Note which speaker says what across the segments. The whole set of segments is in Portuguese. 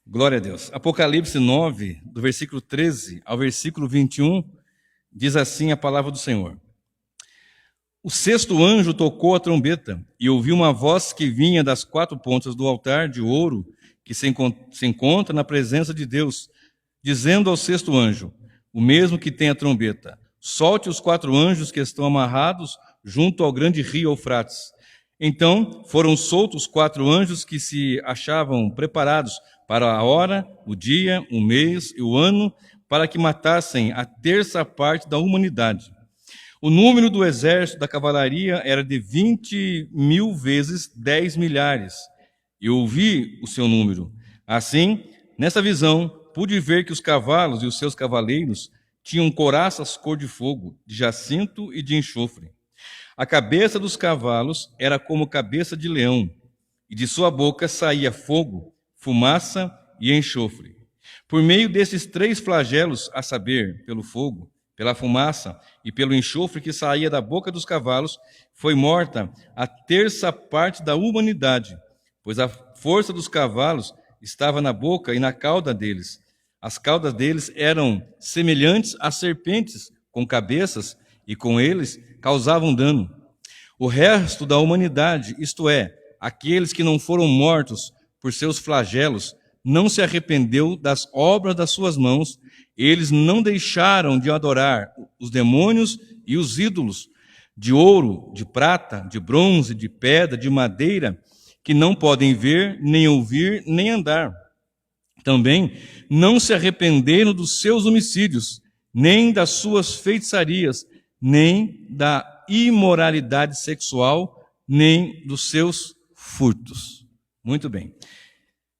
Speaker 1: Glória a Deus. Apocalipse 9, do versículo 13 ao versículo 21, diz assim a palavra do Senhor. O sexto anjo tocou a trombeta, e ouvi uma voz que vinha das quatro pontas do altar de ouro, que se encontra na presença de Deus, dizendo ao sexto anjo, o mesmo que tem a trombeta, solte os quatro anjos que estão amarrados junto ao grande rio Eufrates. Então foram soltos quatro anjos que se achavam preparados para a hora, o dia, o mês e o ano, para que matassem a terça parte da humanidade. O número do exército da cavalaria era de 20.000 vezes 10 milhares. Eu ouvi o seu número. Assim, nessa visão, pude ver que os cavalos e os seus cavaleiros tinham couraças cor de fogo, de jacinto e de enxofre. A cabeça dos cavalos era como cabeça de leão, e de sua boca saía fogo, fumaça e enxofre. Por meio desses três flagelos, a saber, pelo fogo, pela fumaça e pelo enxofre que saía da boca dos cavalos, foi morta a terça parte da humanidade, pois a força dos cavalos estava na boca e na cauda deles. As caudas deles eram semelhantes a serpentes com cabeças, e com eles causavam dano. O resto da humanidade, isto é, aqueles que não foram mortos por seus flagelos, não se arrependeu das obras das suas mãos. Eles não deixaram de adorar os demônios e os ídolos de ouro, de prata, de bronze, de pedra, de madeira, que não podem ver, nem ouvir, nem andar. Também não se arrependeram dos seus homicídios, nem das suas feitiçarias, nem da imoralidade sexual, nem dos seus furtos. Muito bem.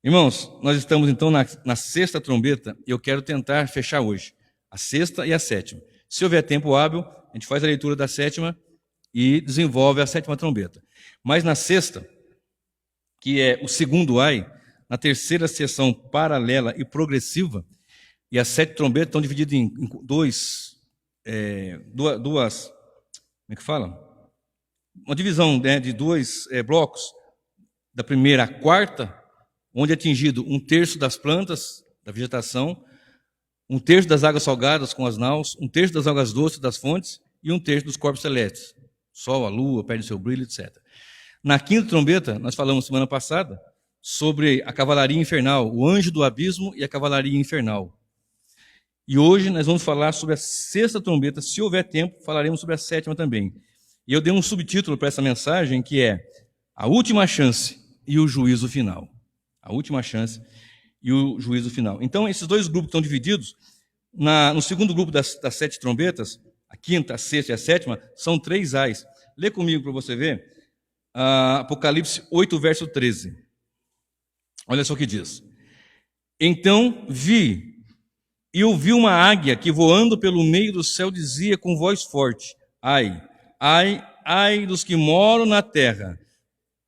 Speaker 1: Irmãos, nós estamos então na sexta trombeta, e eu quero tentar fechar hoje a sexta e a sétima. Se houver tempo hábil, a gente faz a leitura da sétima e desenvolve a sétima trombeta. Mas na sexta, que é o segundo ai, na terceira sessão paralela e progressiva, e as sete trombetas estão divididas em duas, como é que fala? Uma divisão, né, de dois blocos, da primeira à quarta, onde é atingido um terço das plantas, da vegetação, um terço das águas salgadas com as naus, um terço das águas doces das fontes e um terço dos corpos celestes. Sol, a lua, perde seu brilho, etc. Na quinta trombeta, nós falamos semana passada sobre a cavalaria infernal, o anjo do abismo e a cavalaria infernal. E hoje nós vamos falar sobre a sexta trombeta. Se houver tempo, falaremos sobre a sétima também. E eu dei um subtítulo para essa mensagem, que é a última chance e o juízo final. A última chance e o juízo final. Então, esses dois grupos estão divididos. No segundo grupo das sete trombetas, a quinta, a sexta e a sétima, são três ais. Lê comigo para você ver. Apocalipse 8, verso 13. Olha só o que diz. Então vi e ouvi uma águia que voando pelo meio do céu dizia com voz forte, ai, ai, ai dos que moram na terra,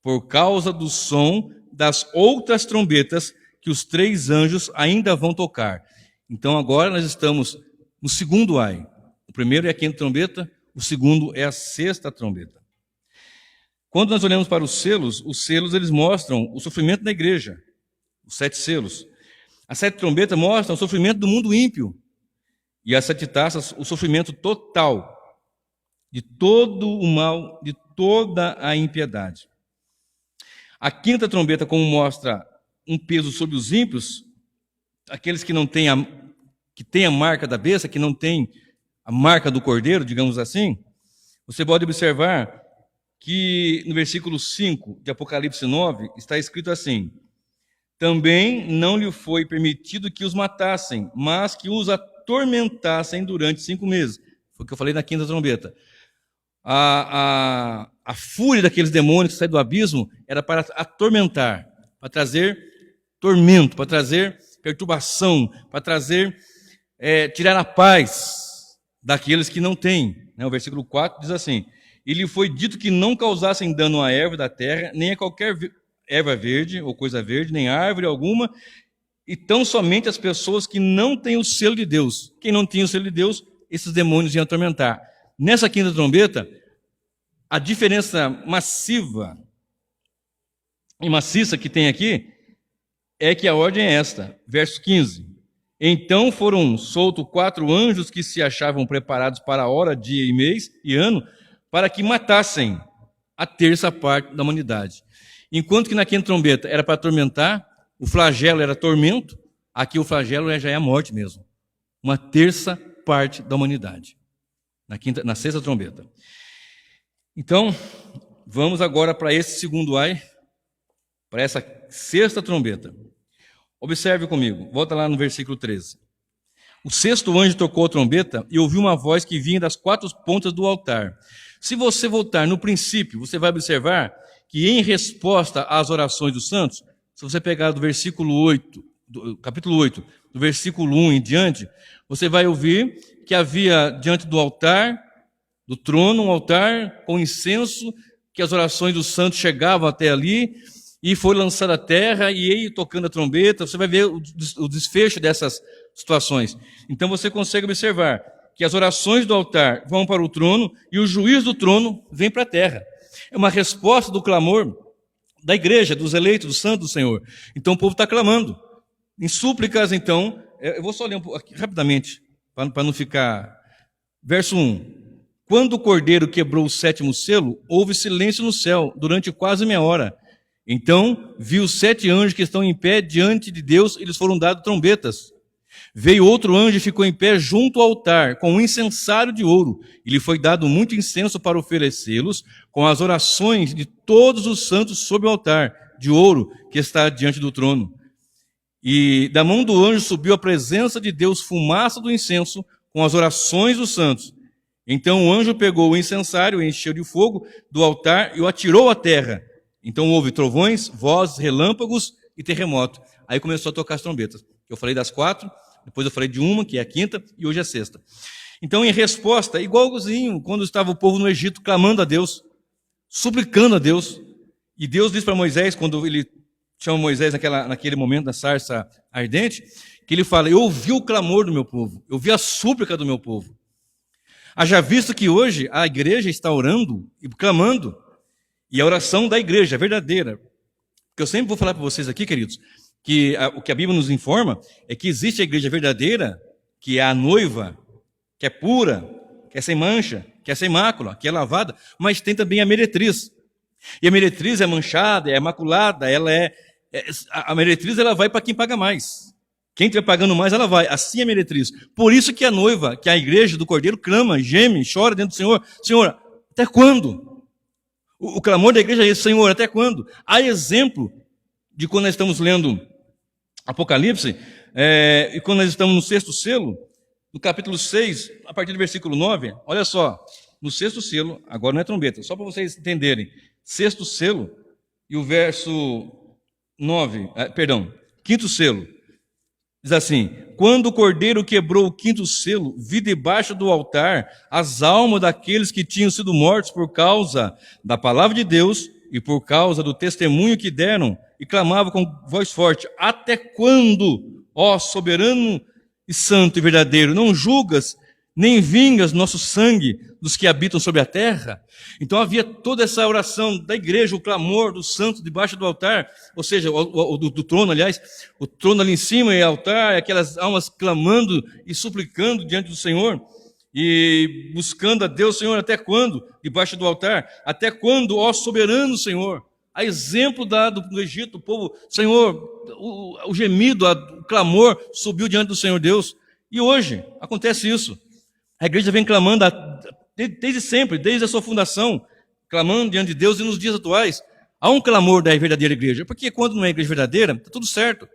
Speaker 1: por causa do som das outras trombetas que os três anjos ainda vão tocar. Então agora nós estamos no segundo ai. O primeiro é a quinta trombeta, o segundo é a sexta trombeta. Quando nós olhamos para os selos eles mostram o sofrimento da igreja, os sete selos. As sete trombetas mostram o sofrimento do mundo ímpio. E as sete taças, o sofrimento total de todo o mal, de toda a impiedade. A quinta trombeta, como mostra um peso sobre os ímpios, aqueles que não têm que têm a marca da besta, que não têm a marca do cordeiro, digamos assim, você pode observar que no versículo 5 de Apocalipse 9 está escrito assim: também não lhe foi permitido que os matassem, mas que os atormentassem durante 5 meses. Foi o que eu falei na quinta trombeta. A fúria daqueles demônios que saem do abismo era para atormentar, para trazer tormento, para trazer perturbação, para trazer, tirar a paz daqueles que não têm. O versículo 4 diz assim: e lhe foi dito que não causassem dano à erva da terra, nem a qualquer erva verde ou coisa verde, nem árvore alguma, e tão somente as pessoas que não têm o selo de Deus. Quem não tinha o selo de Deus, esses demônios iam atormentar. Nessa quinta trombeta, a diferença massiva e maciça que tem aqui é que a ordem é esta, verso 15. Então foram soltos 4 anjos que se achavam preparados para a hora, dia e mês e ano, para que matassem a terça parte da humanidade. Enquanto que na quinta trombeta era para atormentar, o flagelo era tormento, aqui o flagelo já é a morte mesmo. Uma terça parte da humanidade. Na sexta trombeta. Então, vamos agora para esse segundo ai, para essa sexta trombeta. Observe comigo, volta lá no versículo 13. O sexto anjo tocou a trombeta e ouviu uma voz que vinha das 4 pontas do altar. Se você voltar no princípio, você vai observar que em resposta às orações dos santos, se você pegar do versículo 8, do capítulo 8, do versículo 1 em diante, você vai ouvir que havia diante do altar, do trono, um altar com incenso, que as orações dos santos chegavam até ali, e foi lançada a terra, e ele tocando a trombeta, você vai ver o desfecho dessas situações. Então você consegue observar que as orações do altar vão para o trono, e o juiz do trono vem para a terra. É uma resposta do clamor da igreja, dos eleitos, dos santos do Senhor. Então o povo está clamando. Em súplicas, então, eu vou só ler um pouco aqui, rapidamente, para não ficar... Verso 1. Quando o cordeiro quebrou o 7º selo, houve silêncio no céu, durante quase meia hora. Então, vi os 7 anjos que estão em pé diante de Deus, e lhes foram dadas trombetas. Veio outro anjo e ficou em pé junto ao altar, com um incensário de ouro, e lhe foi dado muito incenso para oferecê-los, com as orações de todos os santos sobre o altar, de ouro, que está diante do trono. E da mão do anjo subiu à presença de Deus fumaça do incenso, com as orações dos santos. Então o anjo pegou o incensário, encheu de fogo do altar e o atirou à terra. Então houve trovões, vozes, relâmpagos e terremoto. Aí começou a tocar as trombetas. Eu falei das 4, depois eu falei de uma, que é a quinta, e hoje é a sexta. Então, em resposta, igualzinho quando estava o povo no Egito clamando a Deus, suplicando a Deus. E Deus disse para Moisés, quando ele chama Moisés naquele momento da sarça ardente, que ele fala: eu ouvi o clamor do meu povo, eu ouvi a súplica do meu povo. Haja visto que hoje a igreja está orando e clamando, e a oração da igreja é verdadeira. Porque eu sempre vou falar para vocês aqui, queridos, que o que a Bíblia nos informa é que existe a igreja verdadeira, que é a noiva, que é pura, que é sem mancha, que é sem mácula, que é lavada, mas tem também a meretriz. E a meretriz é manchada, é maculada, a meretriz ela vai para quem paga mais. Quem estiver pagando mais, ela vai. Assim é a meretriz. Por isso que a noiva, que é a igreja do Cordeiro, clama, geme, chora dentro do Senhor. Senhor, até quando? O clamor da igreja é esse: Senhor, até quando? Há exemplo de quando nós estamos lendo Apocalipse, e quando nós estamos no 6º selo, no capítulo 6, a partir do versículo 9, olha só, no 6º selo, agora não é trombeta, só para vocês entenderem, 6º selo, e o verso 9, 5º selo, diz assim: quando o cordeiro quebrou o 5º selo, vi debaixo do altar as almas daqueles que tinham sido mortos por causa da palavra de Deus e por causa do testemunho que deram, e clamavam com voz forte: até quando, ó soberano e santo e verdadeiro, não julgas nem vingas nosso sangue dos que habitam sobre a terra? Então havia toda essa oração da igreja, o clamor dos santos debaixo do altar, ou seja, do trono, aliás, o trono ali em cima e o altar, aquelas almas clamando e suplicando diante do Senhor, e buscando a Deus: Senhor, até quando? Debaixo do altar, até quando, ó soberano Senhor? A exemplo dado no Egito, o povo, Senhor, o gemido, o clamor subiu diante do Senhor Deus. E hoje acontece isso. A igreja vem clamando desde sempre, desde a sua fundação, clamando diante de Deus. E nos dias atuais há um clamor da verdadeira igreja, porque quando não é igreja verdadeira, está tudo certo,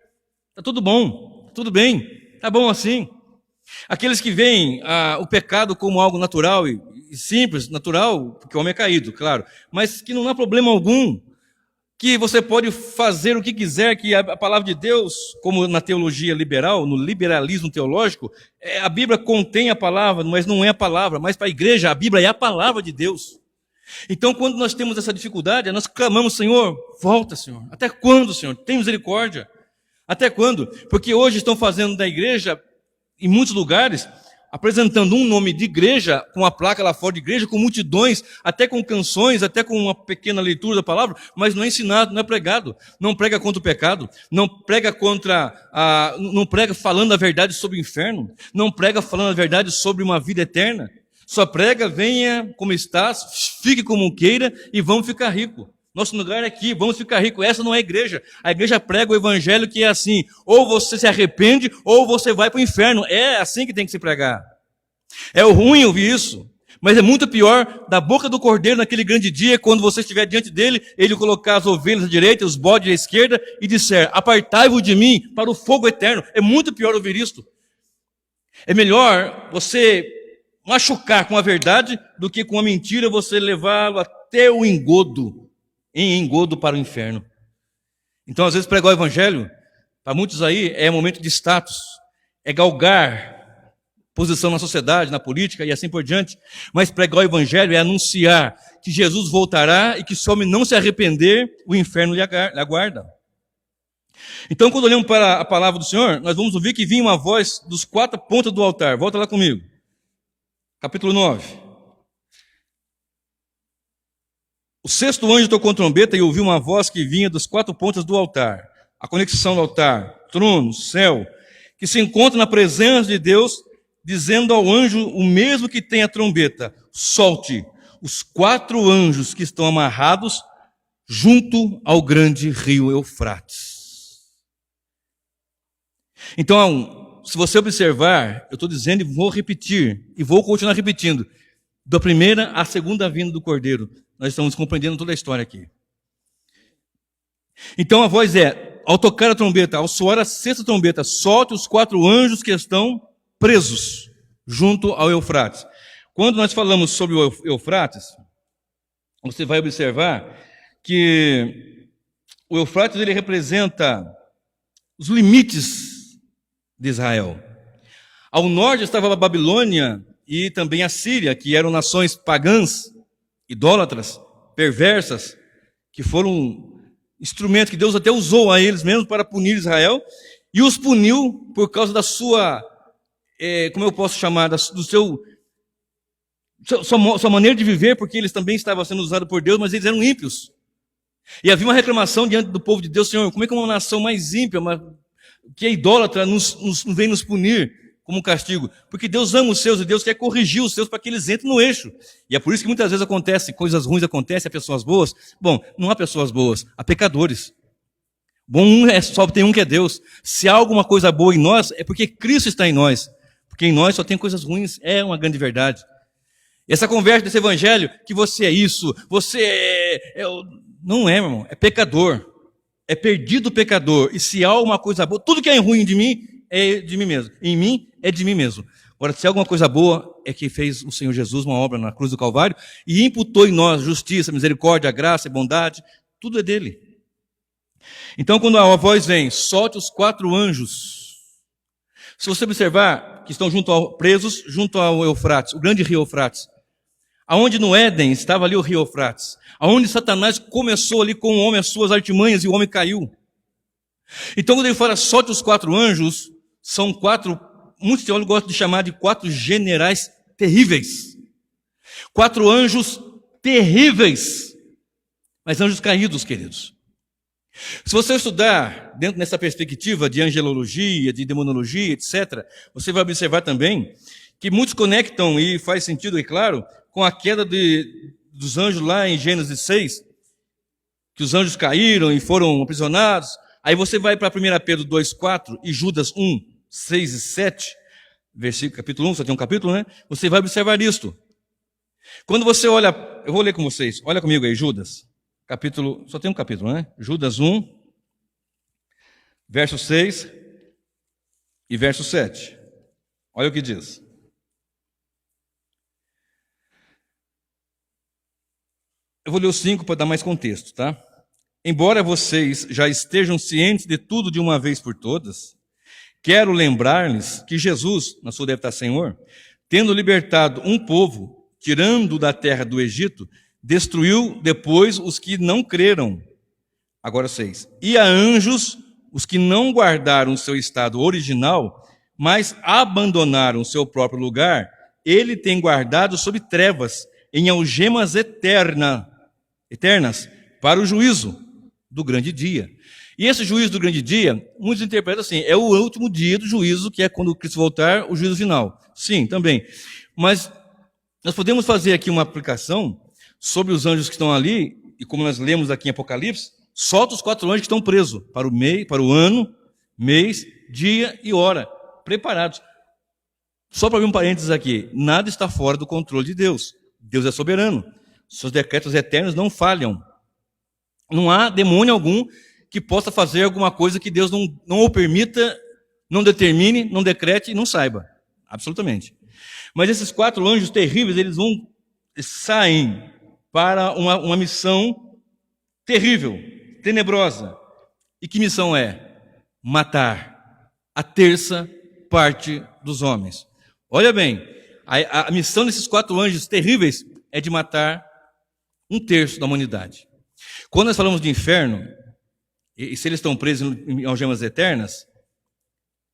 Speaker 1: está tudo bom, está tudo bem, está bom assim. Aqueles que veem o pecado como algo natural e simples, natural, porque o homem é caído, claro, mas que não há problema algum, que você pode fazer o que quiser, que a palavra de Deus, como na teologia liberal, no liberalismo teológico, a Bíblia contém a palavra, mas não é a palavra, mas para a igreja a Bíblia é a palavra de Deus. Então, quando nós temos essa dificuldade, nós clamamos: Senhor, volta, Senhor. Até quando, Senhor? Tem misericórdia. Até quando? Porque hoje estão fazendo da igreja, em muitos lugares, apresentando um nome de igreja, com uma placa lá fora de igreja, com multidões, até com canções, até com uma pequena leitura da palavra, mas não é ensinado, não é pregado. Não prega contra o pecado, não prega não prega falando a verdade sobre o inferno, não prega falando a verdade sobre uma vida eterna. Só prega, venha como estás, fique como queira e vamos ficar rico. Nosso lugar é aqui, vamos ficar rico. Essa não é a igreja. A igreja prega o evangelho que é assim: ou você se arrepende, ou você vai para o inferno. É assim que tem que se pregar. É ruim ouvir isso, mas é muito pior da boca do cordeiro naquele grande dia, quando você estiver diante dele, ele colocar as ovelhas à direita, os bodes à esquerda, e disser: apartai-vos de mim para o fogo eterno. É muito pior ouvir isto. É melhor você machucar com a verdade do que com a mentira você levá-lo até o engodo, em engodo para o inferno. Então, às vezes, pregar o evangelho, para muitos aí, é momento de status, é galgar posição na sociedade, na política e assim por diante. Mas pregar o evangelho é anunciar que Jesus voltará e que se o homem não se arrepender, o inferno lhe aguarda. Então, quando olhamos para a palavra do Senhor, nós vamos ouvir que vinha uma voz dos 4 pontas do altar. Volta lá comigo. Capítulo 9. O 6º anjo tocou trombeta e ouviu uma voz que vinha das 4 pontas do altar. A conexão do altar, trono, céu, que se encontra na presença de Deus, dizendo ao anjo o mesmo que tem a trombeta: solte os 4 anjos que estão amarrados junto ao grande rio Eufrates. Então, se você observar, eu estou dizendo e vou repetir, e vou continuar repetindo, da primeira à segunda vinda do Cordeiro, nós estamos compreendendo toda a história aqui. Então a voz é: ao tocar a trombeta, ao soar a 6ª trombeta, solte os 4 anjos que estão presos junto ao Eufrates. Quando nós falamos sobre o Eufrates, você vai observar que o Eufrates ele representa os limites de Israel. Ao norte estava a Babilônia e também a Síria, que eram nações pagãs, idólatras, perversas, que foram instrumentos que Deus até usou a eles mesmos para punir Israel, e os puniu por causa da sua, como eu posso chamar, sua maneira de viver, porque eles também estavam sendo usados por Deus, mas eles eram ímpios. E havia uma reclamação diante do povo de Deus: Senhor, como é que uma nação mais ímpia, que é idólatra, vem nos punir como castigo? Porque Deus ama os seus e Deus quer corrigir os seus para que eles entrem no eixo. E é por isso que muitas vezes acontece, coisas ruins acontecem a pessoas boas. Bom, não há pessoas boas, há pecadores. Bom, só tem um que é Deus. Se há alguma coisa boa em nós, é porque Cristo está em nós. Porque em nós só tem coisas ruins, é uma grande verdade. Essa conversa desse evangelho, que você é isso, não é, meu irmão, é pecador. É perdido pecador. E se há alguma coisa boa, tudo que é ruim de mim, é de mim mesmo. Em mim, é de mim mesmo. Agora, se há alguma coisa boa, é que fez o Senhor Jesus uma obra na cruz do Calvário e imputou em nós justiça, misericórdia, graça e bondade. Tudo é dele. Então, quando a voz vem: solte os 4 anjos. Se você observar que estão presos junto ao Eufrates, o grande rio Eufrates, aonde no Éden estava ali o rio Eufrates, aonde Satanás começou ali com o homem as suas artimanhas e o homem caiu. Então, quando ele fala solte os 4 anjos, são 4, muitos teólogos gostam de chamar de 4 generais terríveis. 4 anjos terríveis, mas anjos caídos, queridos. Se você estudar dentro dessa perspectiva de angelologia, de demonologia, etc., você vai observar também que muitos conectam, e faz sentido, é claro, com a queda dos anjos lá em Gênesis 6, que os anjos caíram e foram aprisionados. Aí você vai para 1 Pedro 2,4 e Judas 1, 6 e 7, capítulo 1, só tem um capítulo, né? Você vai observar isto. Quando você olha, eu vou ler com vocês, olha comigo aí, Judas, só tem um capítulo, né? Judas 1, verso 6 e verso 7. Olha o que diz. Eu vou ler os 5 para dar mais contexto, tá? Embora vocês já estejam cientes de tudo de uma vez por todas, quero lembrar-lhes que Jesus, na sua deve estar Senhor, tendo libertado um povo, tirando da terra do Egito, destruiu depois os que não creram. Agora 6. E a anjos, os que não guardaram o seu estado original, mas abandonaram seu próprio lugar, ele tem guardado sob trevas, em algemas eternas, para o juízo do grande dia. E esse juízo do grande dia, muitos interpretam assim, é o último dia do juízo, que é quando Cristo voltar, o juízo final. Sim, também. Mas nós podemos fazer aqui uma aplicação sobre os anjos que estão ali, e como nós lemos aqui em Apocalipse, solta os 4 anjos que estão presos para o ano, mês, dia e hora, preparados. Só para abrir um parênteses aqui, nada está fora do controle de Deus. Deus é soberano. Seus decretos eternos não falham. Não há demônio algum que possa fazer alguma coisa que Deus não o permita, não determine, não decrete e não saiba. Absolutamente. Mas esses 4 anjos terríveis, eles saem para uma missão terrível, tenebrosa. E que missão é? Matar a terça parte dos homens. Olha bem, a missão desses 4 anjos terríveis é de matar 1/3 da humanidade. Quando nós falamos de inferno, e se eles estão presos em algemas eternas,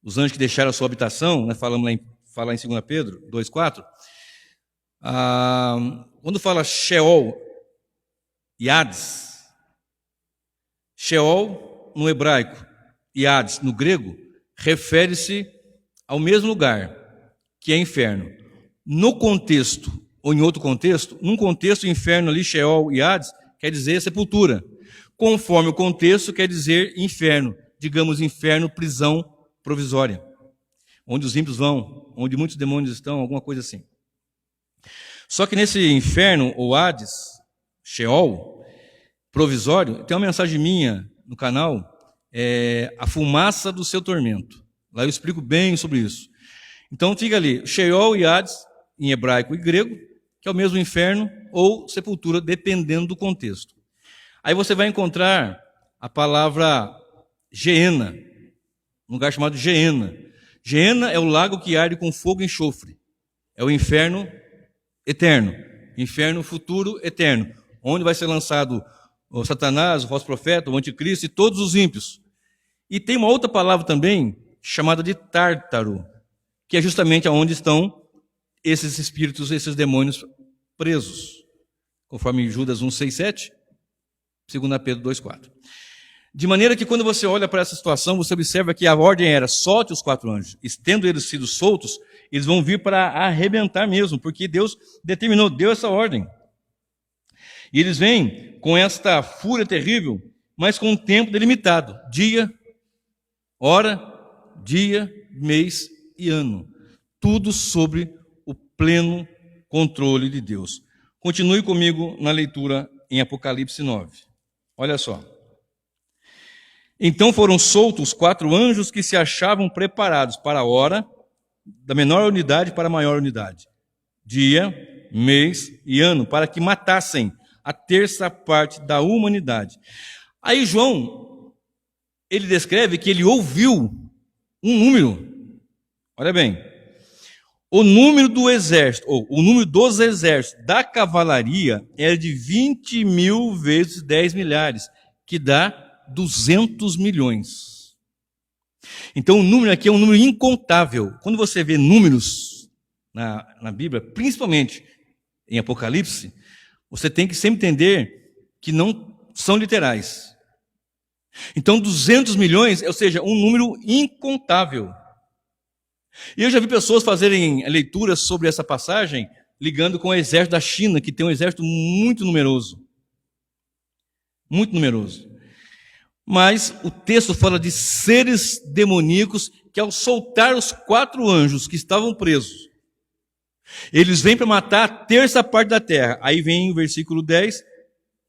Speaker 1: os anjos que deixaram a sua habitação, nós falamos lá em 2 Pedro 2,4, quando fala Sheol e Hades, Sheol no hebraico e Hades no grego, refere-se ao mesmo lugar, que é inferno. No contexto, ou em outro contexto, num contexto, inferno ali, Sheol e Hades, quer dizer sepultura. Conforme o contexto, quer dizer inferno. Digamos, inferno, prisão provisória. Onde os ímpios vão, onde muitos demônios estão, alguma coisa assim. Só que nesse inferno, ou Hades, Sheol, provisório, tem uma mensagem minha no canal, a fumaça do seu tormento. Lá eu explico bem sobre isso. Então fica ali, Sheol e Hades, em hebraico e grego, que é o mesmo inferno ou sepultura, dependendo do contexto. Aí você vai encontrar a palavra Geena, um lugar chamado Geena. Geena é o lago que arde com fogo e enxofre. É o inferno eterno, inferno futuro eterno, onde vai ser lançado o Satanás, o falso profeta, o anticristo e todos os ímpios. E tem uma outra palavra também, chamada de Tártaro, que é justamente onde estão esses espíritos, esses demônios presos, conforme Judas 1,6,7, 2 Pedro 2,4. De maneira que quando você olha para essa situação, você observa que a ordem era, solte os 4 anjos, e tendo eles sido soltos, eles vão vir para arrebentar mesmo, porque Deus determinou, deu essa ordem. E eles vêm com esta fúria terrível, mas com um tempo delimitado, dia, hora, dia, mês e ano. Tudo sobre o pleno controle de Deus. Continue comigo na leitura em Apocalipse 9. Olha só. Então foram soltos 4 anjos que se achavam preparados para a hora, da menor unidade para a maior unidade, dia, mês e ano, para que matassem a terça parte da humanidade. Aí João, ele descreve que ele ouviu um número. Olha bem, o número do exército, ou o número dos exércitos da cavalaria era de 20.000 vezes 10 milhares, que dá 200 milhões. Então o número aqui é um número incontável. Quando você vê números na Bíblia, principalmente em Apocalipse, você tem que sempre entender que não são literais. Então 200 milhões, ou seja, um número incontável. E eu já vi pessoas fazerem leituras sobre essa passagem, ligando com o exército da China, que tem um exército muito numeroso. Muito numeroso. Mas o texto fala de seres demoníacos que, ao soltar os 4 anjos que estavam presos, eles vêm para matar a terça parte da terra. Aí vem o versículo 10,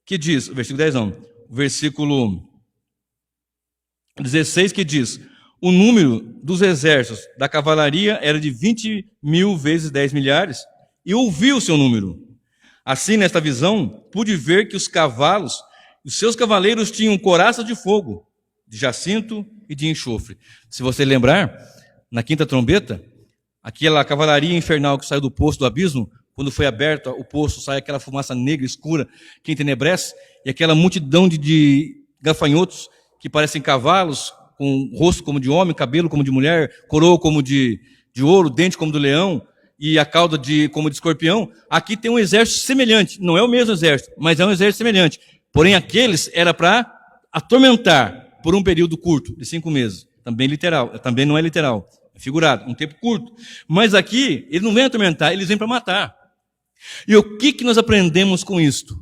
Speaker 1: que diz, o versículo 10 não, o versículo 16 que diz, o número dos exércitos da cavalaria era de 20.000 vezes 10 milhares, e ouvi o seu número. Assim, nesta visão, pude ver que os cavalos, os seus cavaleiros tinham coraça de fogo, de jacinto e de enxofre. Se você lembrar, na 5ª trombeta, aquela cavalaria infernal que saiu do poço do abismo, quando foi aberto o poço, sai aquela fumaça negra, escura, que entenebrece, e aquela multidão de gafanhotos que parecem cavalos, com rosto como de homem, cabelo como de mulher, coroa como de ouro, dente como do leão e a cauda como de escorpião. Aqui tem um exército semelhante, não é o mesmo exército, mas é um exército semelhante. Porém, aqueles era para atormentar por um período curto, de 5 meses. Também literal, também não é literal, é figurado, um tempo curto. Mas aqui, ele não vem atormentar, eles vêm para matar. E o que nós aprendemos com isto?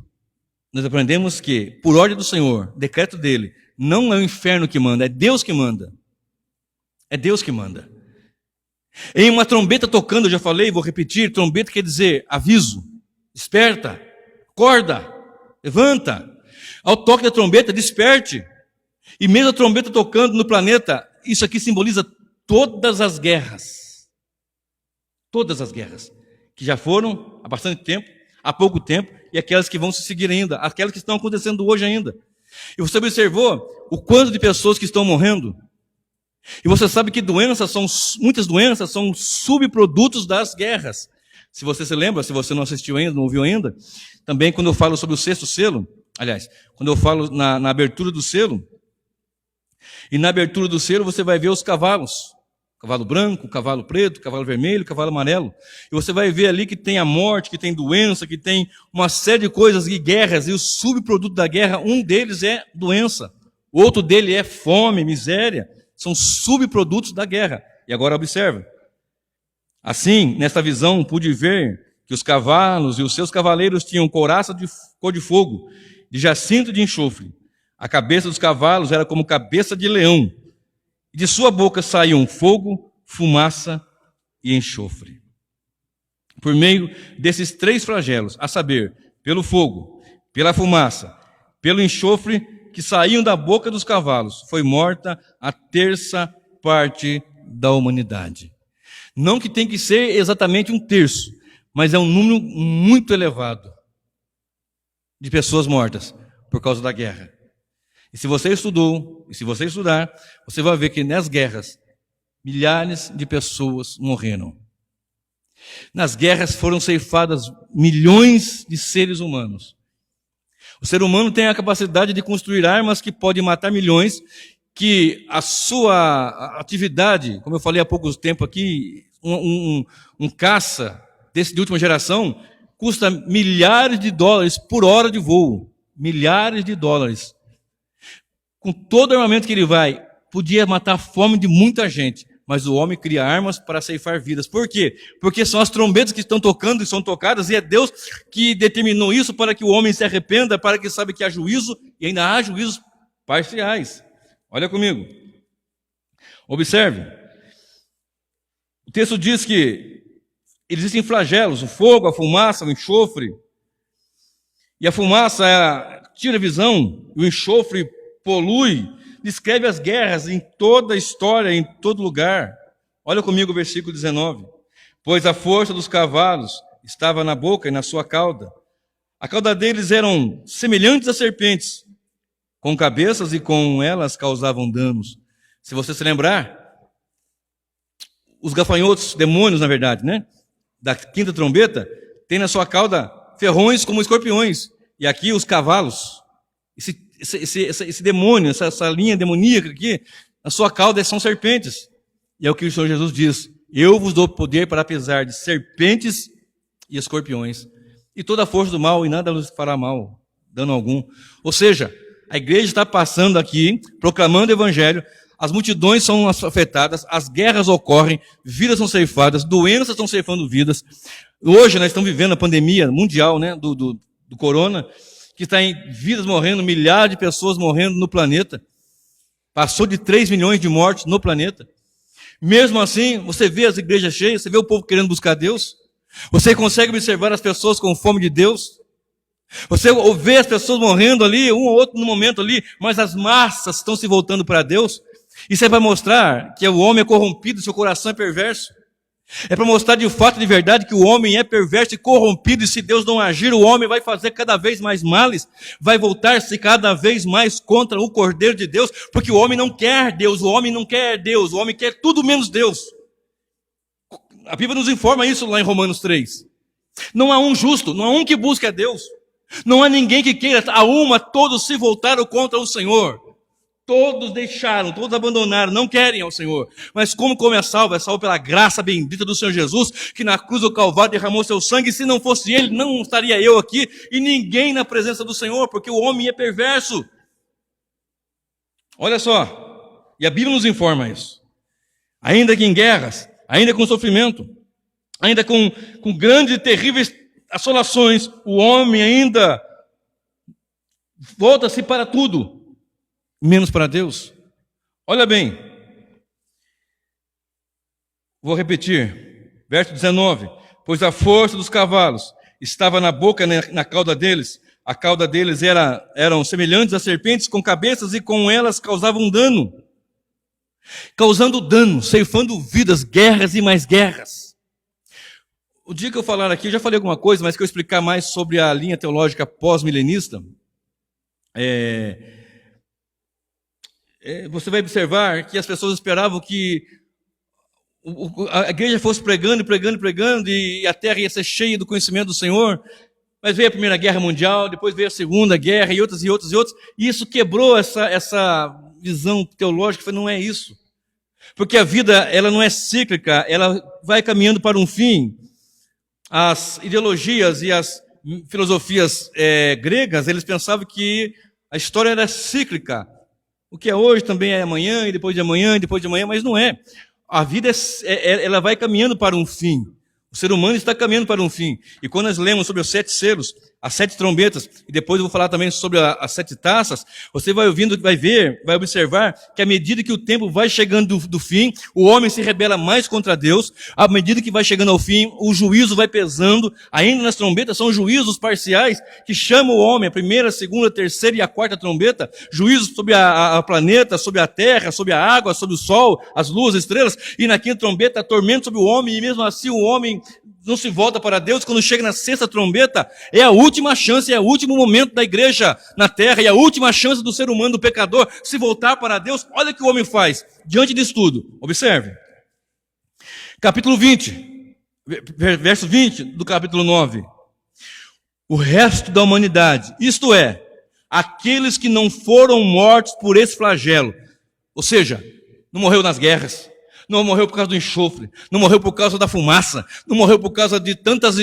Speaker 1: Nós aprendemos que, por ordem do Senhor, decreto dele, não é o inferno que manda, é Deus que manda. É Deus que manda. Em uma trombeta tocando, eu já falei, vou repetir, trombeta quer dizer aviso, desperta, acorda, levanta. Ao toque da trombeta, desperte. E mesmo a trombeta tocando no planeta, isso aqui simboliza todas as guerras. Todas as guerras. Que já foram há bastante tempo, há pouco tempo, e aquelas que vão se seguir ainda, aquelas que estão acontecendo hoje ainda. E você observou o quanto de pessoas que estão morrendo? E você sabe que muitas doenças são subprodutos das guerras. Se você se lembra, se você não assistiu ainda, não ouviu ainda, também quando eu falo sobre o 6º selo, aliás, quando eu falo na abertura do selo, e na abertura do selo você vai ver os cavalos. Cavalo branco, cavalo preto, cavalo vermelho, cavalo amarelo. E você vai ver ali que tem a morte, que tem doença, que tem uma série de coisas e guerras. E o subproduto da guerra, um deles é doença. O outro dele é fome, miséria. São subprodutos da guerra. E agora observa. Assim, nesta visão, pude ver que os cavalos e os seus cavaleiros tinham couraça de cor de fogo, de jacinto de enxofre. A cabeça dos cavalos era como cabeça de leão. E de sua boca saíam fogo, fumaça e enxofre. Por meio desses 3 flagelos, a saber, pelo fogo, pela fumaça, pelo enxofre que saíam da boca dos cavalos, foi morta a 1/3 parte da humanidade. Não que tem que ser exatamente 1/3, mas é um número muito elevado de pessoas mortas por causa da guerra. E se você estudou, e se você estudar, você vai ver que nas guerras, milhares de pessoas morreram. Nas guerras foram ceifadas milhões de seres humanos. O ser humano tem a capacidade de construir armas que podem matar milhões, que a sua atividade, como eu falei há pouco tempo aqui, um caça de última geração, custa milhares de dólares por hora de voo. Milhares de dólares. Com todo o armamento que ele vai, podia matar a fome de muita gente, mas o homem cria armas para ceifar vidas. Por quê? Porque são as trombetas que estão tocando e são tocadas, e é Deus que determinou isso para que o homem se arrependa, para que saiba que há juízo, e ainda há juízos parciais. Olha comigo. Observe. O texto diz que existem flagelos, o fogo, a fumaça, o enxofre. E a fumaça tira a visão, e o enxofre polui, descreve as guerras em toda a história, em todo lugar. Olha comigo o versículo 19. Pois a força dos cavalos estava na boca e na sua cauda. A cauda deles eram semelhantes a serpentes, com cabeças e com elas causavam danos. Se você se lembrar, os gafanhotos, demônios na verdade, né? Da 5ª trombeta, tem na sua cauda ferrões como escorpiões. E aqui os cavalos, esse demônio, essa linha demoníaca aqui, na sua cauda são serpentes. E é o que o Senhor Jesus diz: eu vos dou poder para pisar de serpentes e escorpiões, e toda a força do mal, e nada vos fará mal, dano algum. Ou seja, a igreja está passando aqui, proclamando o evangelho, as multidões são afetadas, as guerras ocorrem, vidas são ceifadas, doenças estão ceifando vidas. Hoje nós estamos vivendo a pandemia mundial, né, do corona, que está em vidas morrendo, milhares de pessoas morrendo no planeta. Passou de 3 milhões de mortes no planeta. Mesmo assim, você vê as igrejas cheias, você vê o povo querendo buscar Deus. Você consegue observar as pessoas com fome de Deus. Você vê as pessoas morrendo ali, um ou outro no momento ali, mas as massas estão se voltando para Deus. Isso é para mostrar que o homem é corrompido, seu coração é perverso. É para mostrar de fato, de verdade, que o homem é perverso e corrompido, e se Deus não agir, o homem vai fazer cada vez mais males, vai voltar-se cada vez mais contra o Cordeiro de Deus, porque o homem não quer Deus, o homem não quer Deus, o homem quer tudo menos Deus. A Bíblia nos informa isso lá em Romanos 3. Não há um justo, não há um que busque a Deus. Não há ninguém que queira, a todos se voltaram contra o Senhor. Todos deixaram, todos abandonaram, não querem ao Senhor. Mas como é salvo? É salvo pela graça bendita do Senhor Jesus, que na cruz do Calvário derramou seu sangue. E se não fosse Ele, não estaria eu aqui e ninguém na presença do Senhor, porque o homem é perverso. Olha só, e a Bíblia nos informa isso. Ainda que em guerras, ainda com sofrimento, ainda com grandes e terríveis assolações, o homem ainda volta-se para tudo, menos para Deus. Olha bem, vou repetir, verso 19: pois a força dos cavalos estava na boca, na cauda deles. A cauda deles eram semelhantes a serpentes com cabeças, e com elas causavam dano. Causando dano, ceifando vidas, guerras e mais guerras. O dia que eu falar aqui, eu já falei alguma coisa, mas que eu explicar mais sobre a linha teológica pós-milenista, você vai observar que as pessoas esperavam que a igreja fosse pregando, e a terra ia ser cheia do conhecimento do Senhor. Mas veio a Primeira Guerra Mundial, depois veio a Segunda Guerra, e outras, e isso quebrou essa visão teológica. Não é isso. Porque a vida, ela não é cíclica, ela vai caminhando para um fim. As ideologias e as filosofias gregas, eles pensavam que a história era cíclica. O que é hoje também é amanhã, e depois de amanhã, mas não é. A vida, ela vai caminhando para um fim. O ser humano está caminhando para um fim. E quando nós lemos sobre os 7 selos, as 7 trombetas, e depois eu vou falar também sobre as 7 taças, você vai ouvindo, vai ver, vai observar que à medida que o tempo vai chegando do fim, o homem se rebela mais contra Deus. À medida que vai chegando ao fim, o juízo vai pesando. Ainda nas trombetas são juízos parciais que chamam o homem, a primeira, a segunda, a terceira e a quarta trombeta, juízos sobre a planeta, sobre a terra, sobre a água, sobre o sol, as luzes, as estrelas, e na quinta trombeta, tormento sobre o homem, e mesmo assim o homem não se volta para Deus. Quando chega na sexta trombeta, é a última chance, é o último momento da igreja na terra, e a última chance do ser humano, do pecador, se voltar para Deus. Olha o que o homem faz diante disso tudo. Observe. Capítulo 20, verso 20 do capítulo 9. O resto da humanidade, isto é, aqueles que não foram mortos por esse flagelo, ou seja, não morreu nas guerras, não morreu por causa do enxofre, não morreu por causa da fumaça, não morreu por causa de tantas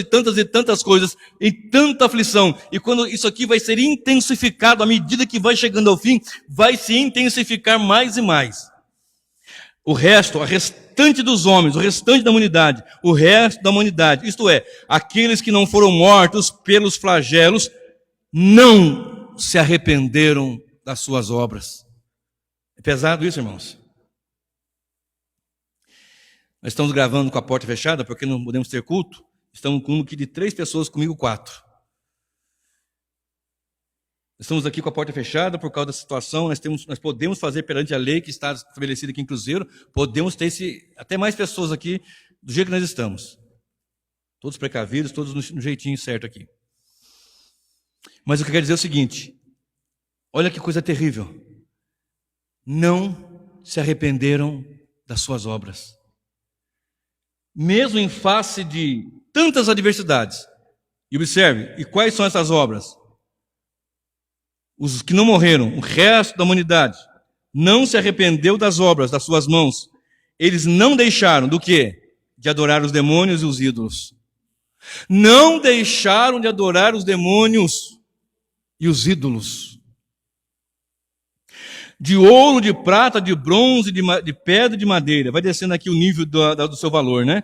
Speaker 1: coisas, e tanta aflição. E quando isso aqui vai ser intensificado, à medida que vai chegando ao fim, vai se intensificar mais e mais. O resto, a restante dos homens, o restante da humanidade, o resto da humanidade, isto é, aqueles que não foram mortos pelos flagelos, não se arrependeram das suas obras. É pesado isso, irmãos. Nós estamos gravando com a porta fechada, porque não podemos ter culto. Estamos com um aqui de 3 pessoas, comigo 4. Estamos aqui com a porta fechada por causa da situação. Nós podemos fazer perante a lei que está estabelecida aqui em Cruzeiro, podemos ter até mais pessoas aqui do jeito que nós estamos. Todos precavidos, todos no jeitinho certo aqui. Mas o que eu quero dizer é o seguinte: olha que coisa terrível. Não se arrependeram das suas obras. Mesmo em face de tantas adversidades. E observe, e quais são essas obras? Os que não morreram, o resto da humanidade, não se arrependeu das obras das suas mãos. Eles não deixaram do quê? De adorar os demônios e os ídolos. Não deixaram de adorar os demônios e os ídolos. De ouro, de prata, de bronze, de pedra e de madeira. Vai descendo aqui o nível do seu valor, né?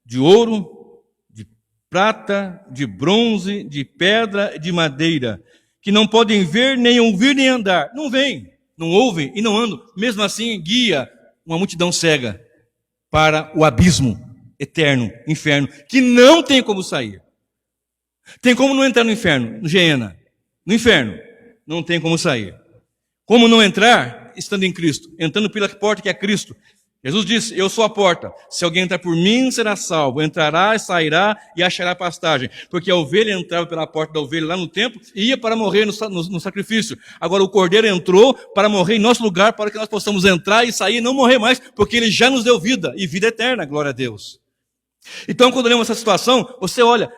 Speaker 1: De ouro, de prata, de bronze, de pedra e de madeira. Que não podem ver, nem ouvir, nem andar. Não veem, não ouvem e não andam. Mesmo assim, guia uma multidão cega para o abismo eterno, inferno, que não tem como sair. Tem como não entrar no inferno, no Geena. No inferno, não tem como sair. Como não entrar? Estando em Cristo, entrando pela porta que é Cristo. Jesus disse: eu sou a porta, se alguém entrar por mim será salvo, entrará, sairá e achará pastagem. Porque a ovelha entrava pela porta da ovelha lá no templo e ia para morrer no sacrifício. Agora o cordeiro entrou para morrer em nosso lugar, para que nós possamos entrar e sair e não morrer mais, porque ele já nos deu vida, e vida eterna, glória a Deus. Então quando lemos essa situação, você olha,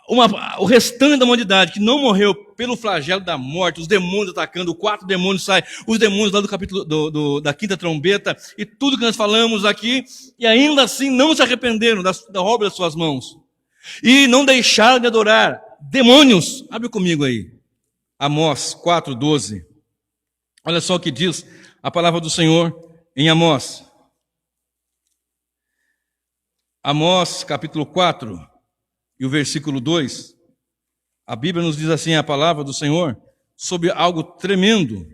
Speaker 1: o restante da humanidade que não morreu pelo flagelo da morte, os demônios atacando, 4 demônios saem, os demônios lá do capítulo da quinta trombeta, e tudo que nós falamos aqui, e ainda assim não se arrependeram da obra das suas mãos. E não deixaram de adorar demônios. Abre comigo aí. Amós 4:12. Olha só o que diz a palavra do Senhor em Amós. Amós capítulo 4 e o versículo 2. A Bíblia nos diz assim, a palavra do Senhor, sobre algo tremendo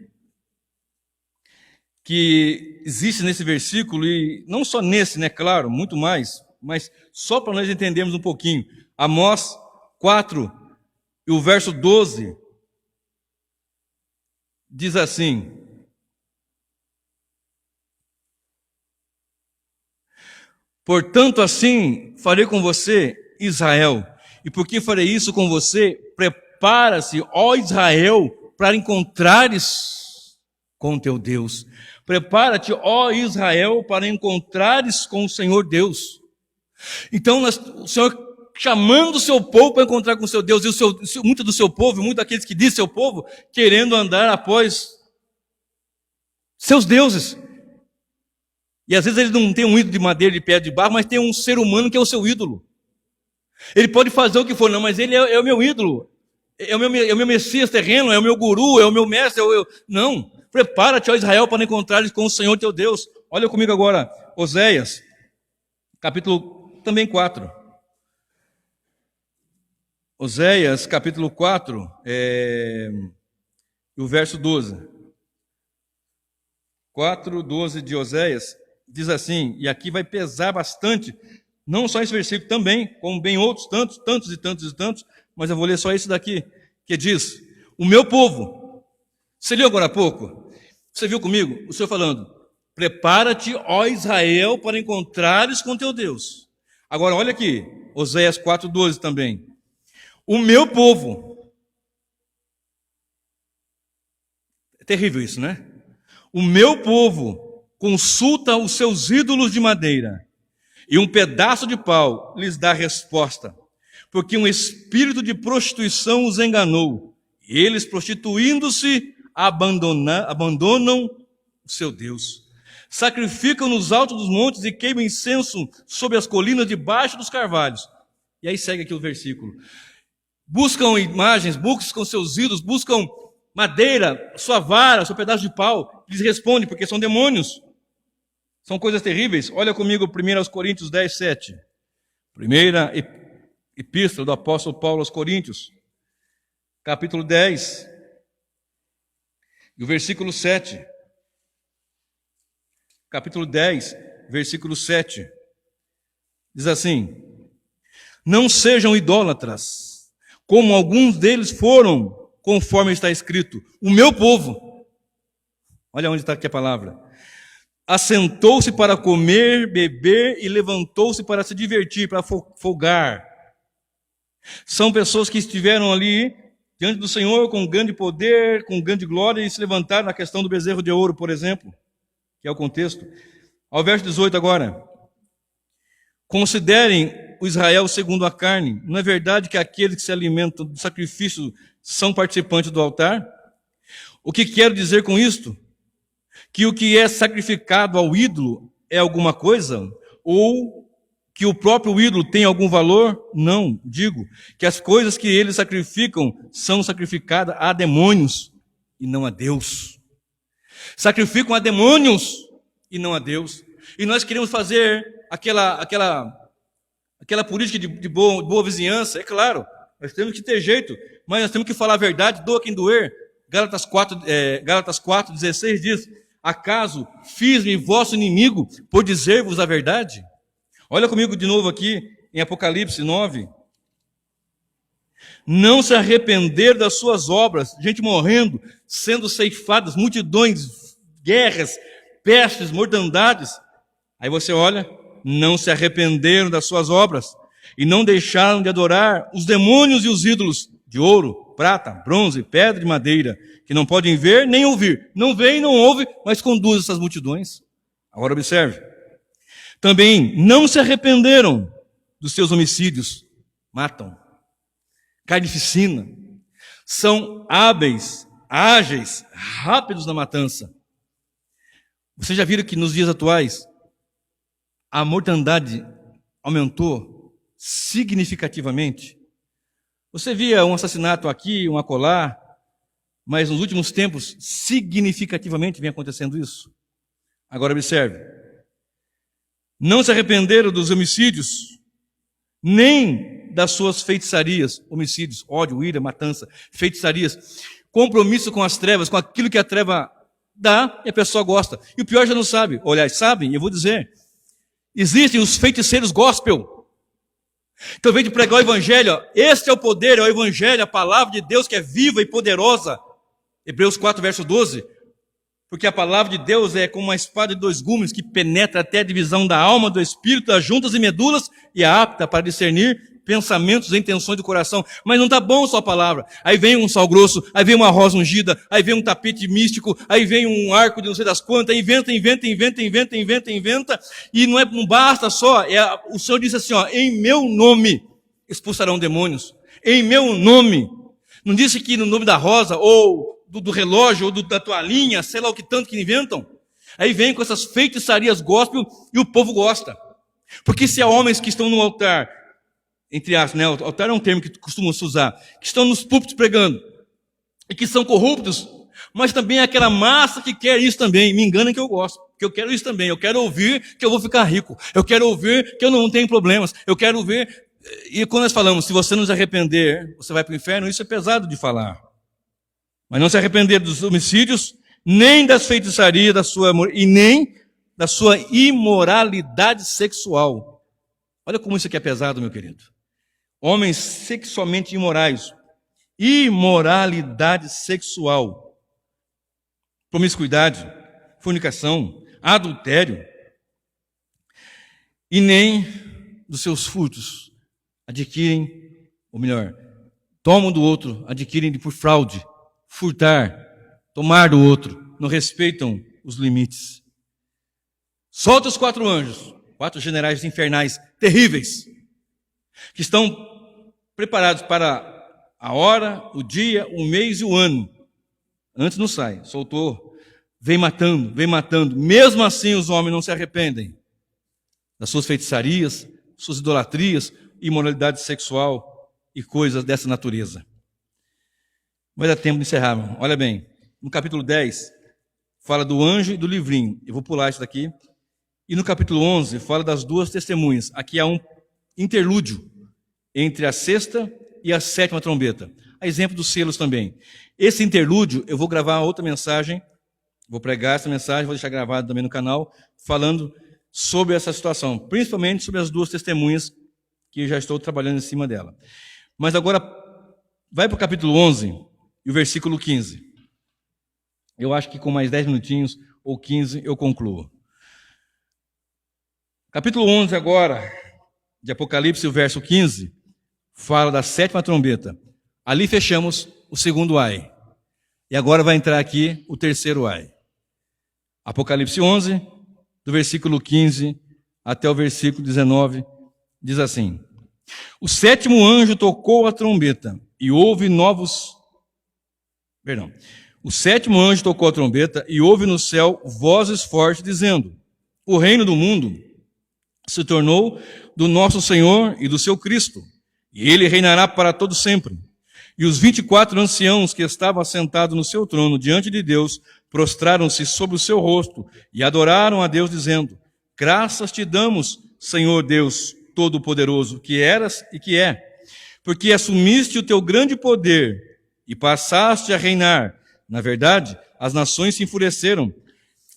Speaker 1: que existe nesse versículo, e não só nesse, né, claro, muito mais, mas só para nós entendermos um pouquinho. Amós 4 e o verso 12 diz assim: portanto, assim farei com você, Israel, e porque farei isso com você, prepara-se, ó Israel, para encontrares com teu Deus. Prepara-te, ó Israel, para encontrares com o Senhor Deus. Então, o Senhor chamando o seu povo para encontrar com o seu Deus, e muito do seu povo, muito daqueles que dizem seu povo, querendo andar após seus deuses. E às vezes ele não tem um ídolo de madeira, de pedra, de barro, mas tem um ser humano que é o seu ídolo. Ele pode fazer o que for, não, mas ele é o meu ídolo. É o meu Messias terreno, é o meu guru, é o meu mestre. Não, prepara-te, ó Israel, para encontrares com o Senhor teu Deus. Olha comigo agora, Oséias, capítulo também 4. Oséias, capítulo 4, o verso 12. 4:12 de Oséias, diz assim, e aqui vai pesar bastante, não só esse versículo também, como bem outros, tantos, mas eu vou ler só esse daqui, que diz: o meu povo, você leu agora há pouco? Você viu comigo? O Senhor falando, prepara-te, ó Israel, para encontrares com teu Deus. Agora olha aqui, Oséias 4:12 também. O meu povo, é terrível isso, né? O meu povo consulta os seus ídolos de madeira, e um pedaço de pau lhes dá resposta, porque um espírito de prostituição os enganou, e eles, prostituindo-se, abandonam o seu Deus. Sacrificam nos altos dos montes e queimam incenso sobre as colinas debaixo dos carvalhos. E aí segue aqui o versículo. Buscam imagens, buscam seus ídolos, buscam madeira, sua vara, seu pedaço de pau. Eles respondem, porque são demônios. São coisas terríveis. Olha comigo 1 Coríntios 10:7. Primeira epístola do apóstolo Paulo aos Coríntios, capítulo 10, e o versículo 7. Capítulo 10, versículo 7. Diz assim: não sejam idólatras, como alguns deles foram, conforme está escrito, o meu povo, olha onde está aqui a palavra, assentou-se para comer, beber e levantou-se para se divertir, para folgar. São pessoas que estiveram ali diante do Senhor com grande poder, com grande glória, e se levantaram na questão do bezerro de ouro, por exemplo, que é o contexto. Ao verso 18 agora. Considerem o Israel segundo a carne. Não é verdade que aqueles que se alimentam do sacrifício são participantes do altar? O que quero dizer com isto? Que o que é sacrificado ao ídolo é alguma coisa? Ou que o próprio ídolo tem algum valor? Não, digo que as coisas que eles sacrificam são sacrificadas a demônios e não a Deus. Sacrificam a demônios e não a Deus. E nós queremos fazer aquela política de boa vizinhança, é claro, nós temos que ter jeito, mas nós temos que falar a verdade, doa quem doer. Gálatas 4:16 diz: acaso fiz-me vosso inimigo por dizer-vos a verdade? Olha comigo de novo aqui em Apocalipse 9. Não se arrepender das suas obras, gente morrendo, sendo ceifadas, multidões, guerras, pestes, mortandades. Aí você olha, não se arrependeram das suas obras e não deixaram de adorar os demônios e os ídolos de ouro, prata, bronze, pedra de madeira, que não podem ver nem ouvir. Não veem, não ouvem, mas conduzem essas multidões. Agora observe. Também não se arrependeram dos seus homicídios. Matam. carnificina, são hábeis, ágeis, rápidos na matança. Vocês já viram que nos dias atuais a mortandade aumentou significativamente? Você via um assassinato aqui, um acolá, mas nos últimos tempos, significativamente vem acontecendo isso. Agora observe. Não se arrependeram dos homicídios, nem das suas feitiçarias, homicídios, ódio, ira, matança, feitiçarias, compromisso com as trevas, com aquilo que a treva dá e a pessoa gosta. E o pior já não sabe. Olha, sabem, eu vou dizer, existem os feiticeiros gospel. Então, vem de pregar o evangelho, ó. Este é o poder, é o evangelho, a palavra de Deus que é viva e poderosa. Hebreus 4, verso 12. Porque a palavra de Deus é como uma espada de dois gumes que penetra até a divisão da alma, do espírito, das juntas e medulas e é apta para discernir pensamentos e intenções do coração. Mas não está bom só a palavra. Aí vem um sal grosso, aí vem uma rosa ungida, aí vem um tapete místico, aí vem um arco de não sei das quantas, inventa. E não basta só. O Senhor disse assim, ó, em meu nome expulsarão demônios. Em meu nome. Não disse que no nome da rosa, ou do relógio, ou da toalhinha, sei lá o que tanto que inventam. Aí vem com essas feitiçarias gospel e o povo gosta. Porque se há homens que estão no altar, entre aspas, né? O altar é um termo que costumam se usar, que estão nos púlpitos pregando, e que são corruptos, mas também é aquela massa que quer isso também. Me engana que eu gosto, que eu quero isso também. Eu quero ouvir que eu vou ficar rico. Eu quero ouvir que eu não tenho problemas. Eu quero ouvir. E quando nós falamos, se você não se arrepender, você vai para o inferno, isso é pesado de falar. Mas não se arrepender dos homicídios, nem das feitiçarias, e nem da sua imoralidade sexual. Olha como isso aqui é pesado, meu querido. Homens sexualmente imorais. Imoralidade sexual. Promiscuidade, fornicação, adultério. E nem dos seus furtos adquirem, ou melhor, tomam do outro, adquirem por fraude, furtar, tomar do outro, não respeitam os limites. Solta os 4 anjos, 4 generais infernais terríveis, que estão preparados para a hora, o dia, o mês e o ano. Antes não sai, soltou, vem matando. Mesmo assim os homens não se arrependem das suas feitiçarias, suas idolatrias, imoralidade sexual e coisas dessa natureza. Vai dar tempo de encerrar, irmão. Olha bem, no capítulo 10, fala do anjo e do livrinho. Eu vou pular isso daqui. E no capítulo 11, fala das 2 testemunhas. Aqui há um interlúdio entre a 6ª e a 7ª trombeta. A exemplo dos selos também. Esse interlúdio, eu vou gravar outra mensagem, vou pregar essa mensagem, vou deixar gravado também no canal, falando sobre essa situação, principalmente sobre as 2 testemunhas, que eu já estou trabalhando em cima dela. Mas agora, vai para o capítulo 11 e o versículo 15. Eu acho que com mais 10 minutinhos ou 15 eu concluo. Capítulo 11 agora, de Apocalipse, o verso 15, fala da 7ª trombeta. Ali fechamos o 2º ai. E agora vai entrar aqui o 3º ai. Apocalipse 11, do versículo 15 até o versículo 19, diz assim: o 7º anjo tocou a trombeta e houve O 7º anjo tocou a trombeta e houve no céu vozes fortes dizendo: o reino do mundo se tornou do nosso Senhor e do seu Cristo, e ele reinará para todo sempre. E os 24 anciãos que estavam assentados no seu trono diante de Deus prostraram-se sobre o seu rosto e adoraram a Deus dizendo: graças te damos, Senhor Deus Todo-Poderoso, que eras e que é, porque assumiste o teu grande poder e passaste a reinar. Na verdade, as nações se enfureceram.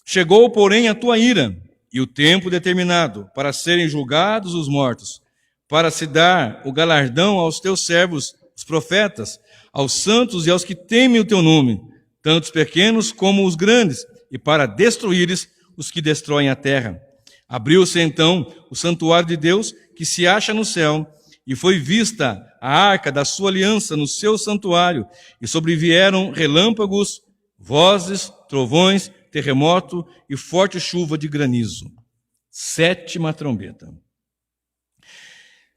Speaker 1: Chegou, porém, a tua ira e o tempo determinado para serem julgados os mortos, para se dar o galardão aos teus servos, os profetas, aos santos e aos que temem o teu nome, tanto os pequenos como os grandes, e para destruíres os que destroem a terra. Abriu-se então o santuário de Deus, que se acha no céu, e foi vista a arca da sua aliança no seu santuário, e sobrevieram relâmpagos, vozes, trovões, terremoto e forte chuva de granizo. 7ª trombeta.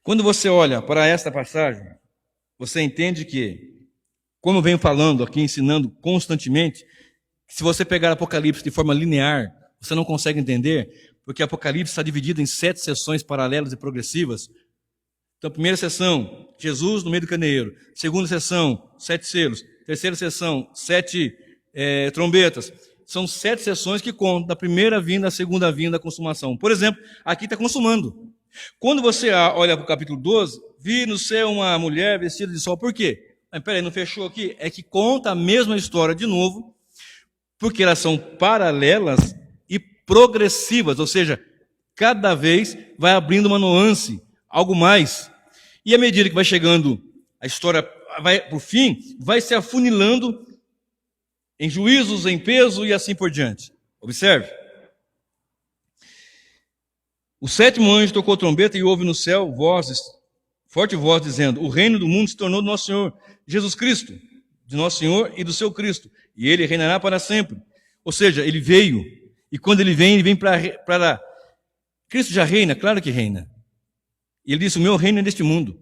Speaker 1: Quando você olha para esta passagem, você entende que, como eu venho falando aqui, ensinando constantemente, se você pegar Apocalipse de forma linear, você não consegue entender, porque Apocalipse está dividido em 7 sessões paralelas e progressivas. Então, primeira sessão, Jesus no meio do candeeiro. Segunda sessão, 7 selos. Terceira sessão, 7 trombetas. São 7 sessões que contam da primeira vinda, a segunda vinda, a consumação. Por exemplo, aqui está consumando. Quando você olha para o capítulo 12, vi no céu uma mulher vestida de sol. Por quê? Mas peraí, não fechou aqui? É que conta a mesma história de novo, porque elas são paralelas e progressivas, ou seja, cada vez vai abrindo uma nuance, algo mais. E à medida que vai chegando a história vai para o fim, vai se afunilando em juízos, em peso e assim por diante. Observe. O 7º anjo tocou trombeta e houve no céu vozes, forte voz dizendo: o reino do mundo se tornou do nosso Senhor Jesus Cristo, de nosso Senhor e do seu Cristo, e ele reinará para sempre. Ou seja, ele veio, e quando ele vem para... Cristo já reina, claro que reina. E ele disse: o meu reino é deste mundo.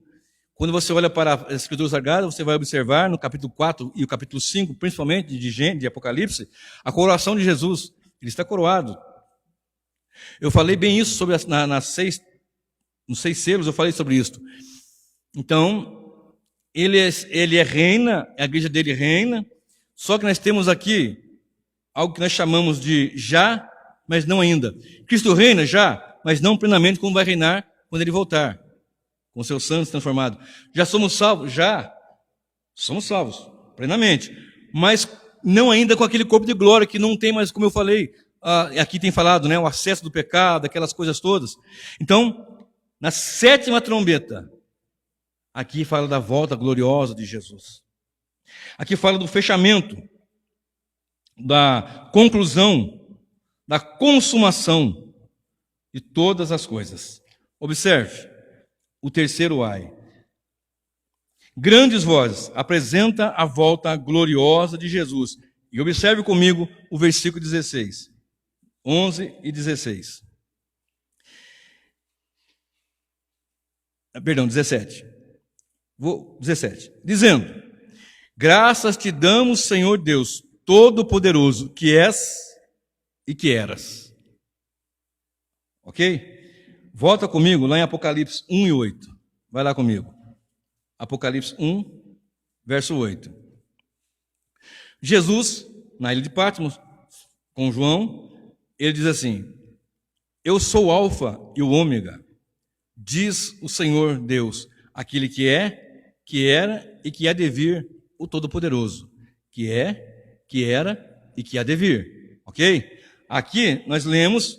Speaker 1: Quando você olha para as Escrituras Sagradas, você vai observar no capítulo 4 e o capítulo 5, principalmente de Apocalipse, a coroação de Jesus. Ele está coroado. Eu falei bem isso sobre nos 6 selos, eu falei sobre isso. Então, ele reina, a igreja dele reina, só que nós temos aqui algo que nós chamamos de já, mas não ainda. Cristo reina já, mas não plenamente como vai reinar quando ele voltar, com seus santos transformados. Já somos salvos? Já. Somos salvos, plenamente. Mas não ainda com aquele corpo de glória que não tem mais, como eu falei, aqui tem falado, né, o acesso do pecado, aquelas coisas todas. Então, na 7ª trombeta, aqui fala da volta gloriosa de Jesus. Aqui fala do fechamento, da conclusão, da consumação de todas as coisas. Observe o 3º ai. Grandes vozes apresenta a volta gloriosa de Jesus. E observe comigo o versículo 16, 11 e 16. Perdão, 17. 17. Dizendo: graças te damos, Senhor Deus Todo-Poderoso, que és e que eras. Ok? Volta comigo lá em Apocalipse 1 e 8. Vai lá comigo. Apocalipse 1, verso 8. Jesus, na ilha de Patmos, com João, ele diz assim: eu sou o Alfa e o Ômega, diz o Senhor Deus, aquele que é, que era e que há de vir, o Todo-Poderoso, que é, que era e que há de vir. Ok? Aqui nós lemos: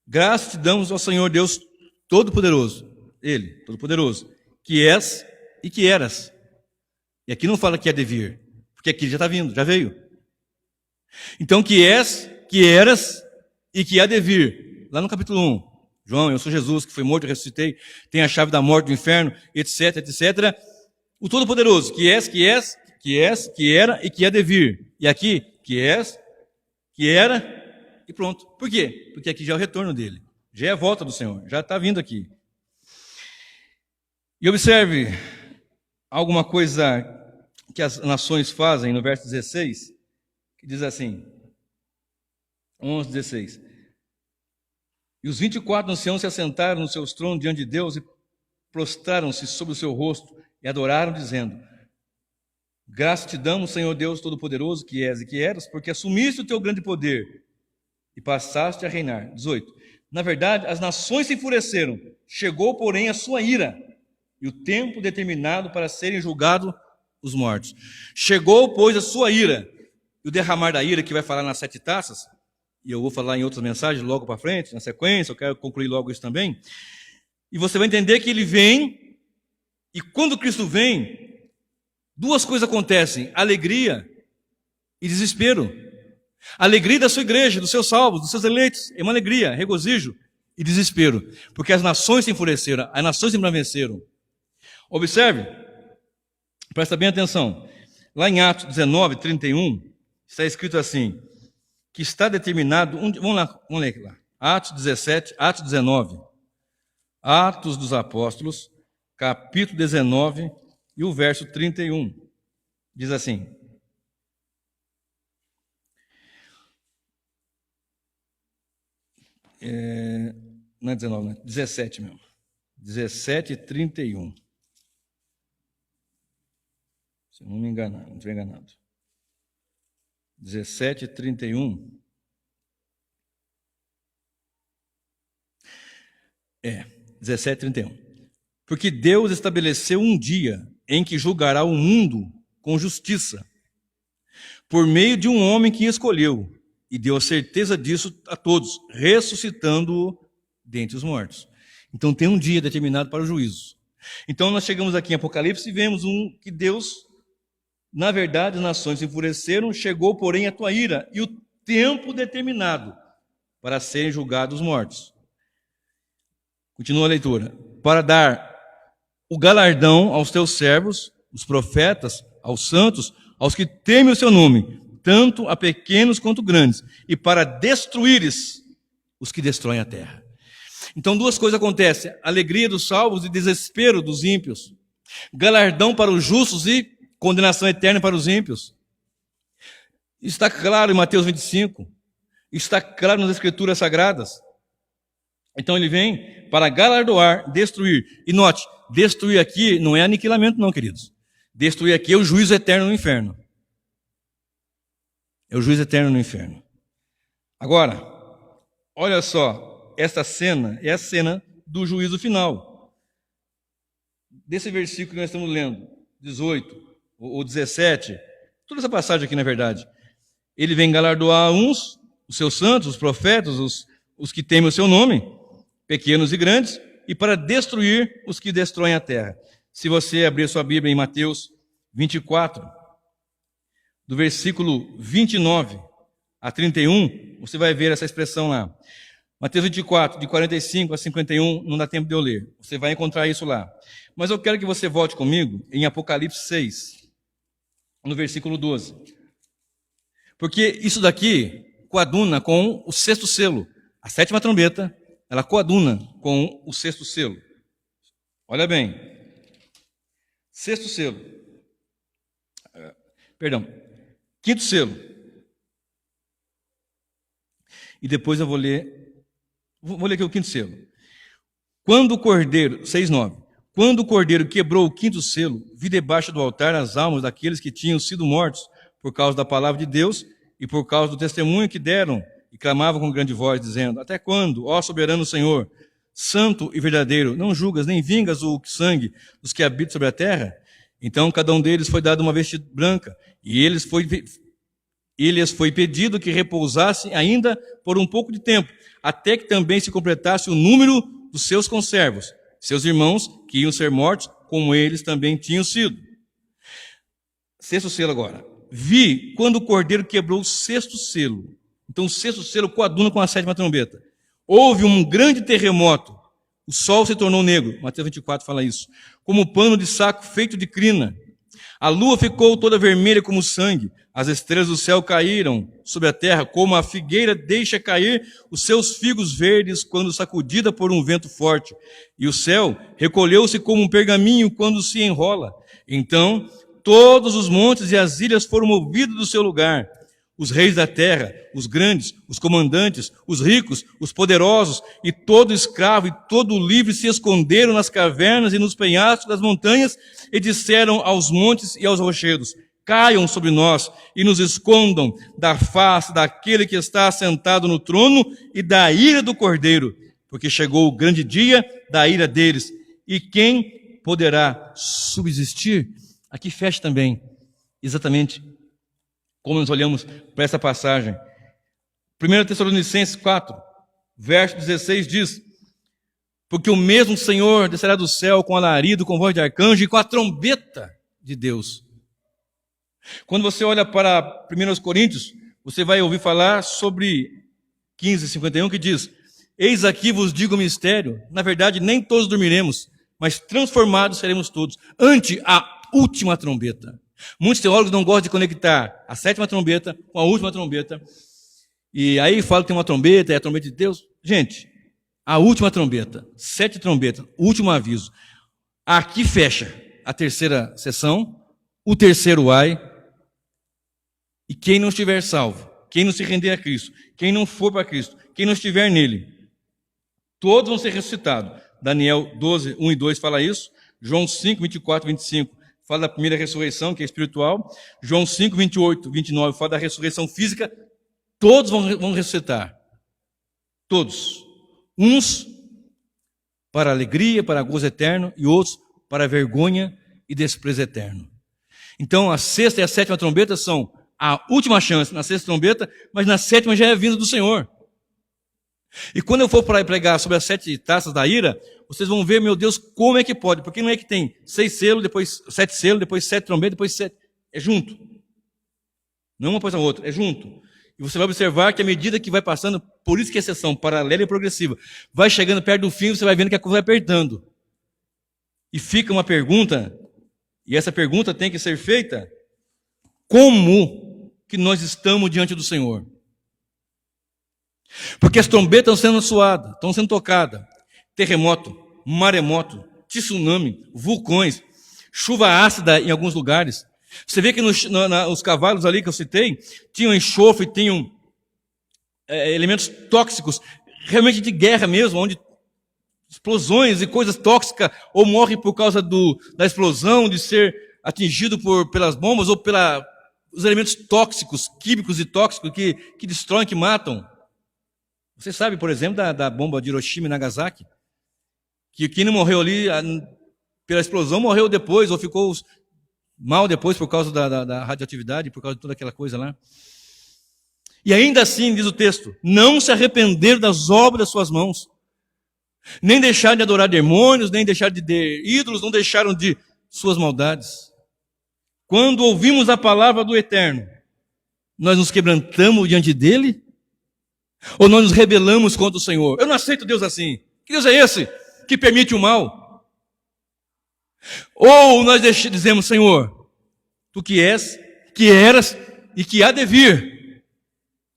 Speaker 1: graças te damos ao Senhor Deus Todo-Poderoso, Ele, Todo-Poderoso, que és e que eras. E aqui não fala que há de vir, porque aqui já está vindo, já veio. Então, que és, que eras e que há de vir. Lá no capítulo 1, João, eu sou Jesus, que foi morto e ressuscitei, tem a chave da morte do inferno, etc, etc. O Todo-Poderoso, que és, que era e que há de vir. E aqui, que és, que era e pronto. Por quê? Porque aqui já é o retorno dele. Já é a volta do Senhor, já está vindo aqui. E observe alguma coisa que as nações fazem no verso 16, que diz assim, 11, 16. E os 24 anciãos se assentaram nos seus tronos diante de Deus e prostraram-se sobre o seu rosto e adoraram, dizendo: graças te damos, Senhor Deus Todo-Poderoso, que és e que eras, porque assumiste o teu grande poder e passaste a reinar. 18. Na verdade, as nações se enfureceram, chegou, porém, a sua ira, e o tempo determinado para serem julgados os mortos. Chegou, pois, a sua ira, e o derramar da ira, que vai falar nas 7 taças, e eu vou falar em outras mensagens logo para frente, na sequência, eu quero concluir logo isso também. E você vai entender que ele vem, e quando Cristo vem, 2 coisas acontecem: alegria e desespero. Alegria da sua igreja, dos seus salvos, dos seus eleitos, é uma alegria, regozijo e desespero, porque as nações se enfureceram, as nações se embraveceram. Observe, presta bem atenção, lá em Atos 19, 31, está escrito assim, que está determinado, vamos ler lá, Atos 17, Atos 19, Atos dos Apóstolos, capítulo 19 e o verso 31. Diz assim: não é 19, não é 17 mesmo. 17 e 31. Se eu não me enganar, não estou enganado. 17 e 31. 17 e 31. Porque Deus estabeleceu um dia em que julgará o mundo com justiça, por meio de um homem que escolheu, e deu a certeza disso a todos, ressuscitando-o dentre os mortos. Então tem um dia determinado para o juízo. Então nós chegamos aqui em Apocalipse e vemos que Deus, na verdade, as nações se enfureceram, chegou, porém, a tua ira, e o tempo determinado para serem julgados os mortos. Continua a leitura. Para dar o galardão aos teus servos, os profetas, aos santos, aos que temem o seu nome, tanto a pequenos quanto grandes, e para destruíres os que destroem a terra. Então duas coisas acontecem: alegria dos salvos e desespero dos ímpios. Galardão para os justos e condenação eterna para os ímpios. Está claro em Mateus 25. Está claro nas Escrituras Sagradas. Então ele vem para galardoar, destruir. E note, destruir aqui não é aniquilamento não, queridos. Destruir aqui é o juízo eterno no inferno. É o juízo eterno no inferno. Agora, olha só, essa cena é a cena do juízo final. Desse versículo que nós estamos lendo, 18 ou 17, toda essa passagem aqui, na verdade, ele vem galardoar uns, os seus santos, os profetas, os que temem o seu nome, pequenos e grandes, e para destruir os que destroem a terra. Se você abrir sua Bíblia em Mateus 24, do versículo 29 a 31, você vai ver essa expressão lá. Mateus 24, de 45 a 51, não dá tempo de eu ler. Você vai encontrar isso lá. Mas eu quero que você volte comigo em Apocalipse 6, no versículo 12. Porque isso daqui coaduna com o sexto selo. A sétima trombeta, ela coaduna com o sexto selo. Olha bem. Sexto selo. Perdão. Quinto selo. E depois eu vou ler aqui o quinto selo. Quando o cordeiro, 6:9. Quando o cordeiro quebrou o quinto selo, vi debaixo do altar as almas daqueles que tinham sido mortos por causa da palavra de Deus e por causa do testemunho que deram, e clamavam com grande voz, dizendo: até quando, ó soberano Senhor, santo e verdadeiro, não julgas nem vingas o sangue dos que habitam sobre a terra? Então cada um deles foi dado uma vestida branca, e lhes foi pedido que repousassem ainda por um pouco de tempo, até que também se completasse o número dos seus conservos, seus irmãos que iam ser mortos, como eles também tinham sido. Sexto selo agora. Vi quando o cordeiro quebrou o sexto selo. Então o sexto selo coaduna com a sétima trombeta. Houve um grande terremoto. O sol se tornou negro. Mateus 24 fala isso. Como pano de saco feito de crina. A lua ficou toda vermelha como sangue. As estrelas do céu caíram sobre a terra, como a figueira deixa cair os seus figos verdes quando sacudida por um vento forte. E o céu recolheu-se como um pergaminho quando se enrola. Então todos os montes e as ilhas foram movidos do seu lugar. Os reis da terra, os grandes, os comandantes, os ricos, os poderosos, e todo escravo e todo livre se esconderam nas cavernas e nos penhascos das montanhas e disseram aos montes e aos rochedos: caiam sobre nós e nos escondam da face daquele que está assentado no trono e da ira do Cordeiro, porque chegou o grande dia da ira deles. E quem poderá subsistir? Aqui fecha também, exatamente como nós olhamos para essa passagem. 1 Tessalonicenses 4, verso 16 diz: porque o mesmo Senhor descerá do céu com alarido, com voz de arcanjo e com a trombeta de Deus. Quando você olha para 1 Coríntios, você vai ouvir falar sobre 15:51, que diz: eis aqui vos digo o mistério, na verdade nem todos dormiremos, mas transformados seremos todos, ante a última trombeta. Muitos teólogos não gostam de conectar a sétima trombeta com a última trombeta. E aí fala que tem uma trombeta, é a trombeta de Deus. Gente, a última trombeta, 7 trombetas, último aviso. Aqui fecha a terceira sessão, o terceiro ai, e quem não estiver salvo, quem não se render a Cristo, quem não for para Cristo, quem não estiver nele, todos vão ser ressuscitados. Daniel 12, 1 e 2 fala isso. João 5, 24, 25 fala da primeira ressurreição, que é espiritual. João 5, 28, 29 fala da ressurreição física. Todos vão ressuscitar. Todos. Uns para alegria, para gozo eterno, e outros para vergonha e desprezo eterno. Então, a sexta e a sétima trombeta são a última chance na sexta trombeta, mas na sétima já é a vinda do Senhor. E quando eu for pregar sobre as 7 taças da ira, vocês vão ver, meu Deus, como é que pode? Porque não é que tem 6 selos, depois 7 selos, depois 7 trombetas, depois 7. É junto. Não uma após a outra, é junto. E você vai observar que à medida que vai passando, por isso que é sessão paralela e progressiva, vai chegando perto do fim, você vai vendo que a coisa vai apertando. E fica uma pergunta, e essa pergunta tem que ser feita: como que nós estamos diante do Senhor? Porque as trombetas estão sendo soadas, estão sendo tocadas. Terremoto, maremoto, tsunami, vulcões, chuva ácida em alguns lugares. Você vê que os cavalos ali que eu citei, tinham enxofre, tinham elementos tóxicos, realmente de guerra mesmo, onde explosões e coisas tóxicas, ou morre por causa da explosão, de ser atingido pelas bombas, ou pelos elementos tóxicos, químicos e tóxicos que destroem, que matam. Você sabe, por exemplo, da bomba de Hiroshima e Nagasaki, que quem não morreu ali pela explosão morreu depois, ou ficou mal depois por causa da radioatividade, por causa de toda aquela coisa lá. E ainda assim, diz o texto, não se arrependeram das obras das suas mãos, nem deixaram de adorar demônios, nem deixaram de ter ídolos, não deixaram de suas maldades. Quando ouvimos a palavra do Eterno, nós nos quebrantamos diante dele? Ou nós nos rebelamos contra o Senhor? Eu não aceito Deus assim. Que Deus é esse que permite o mal? Ou nós dizemos, Senhor, tu que és, que eras e que há de vir,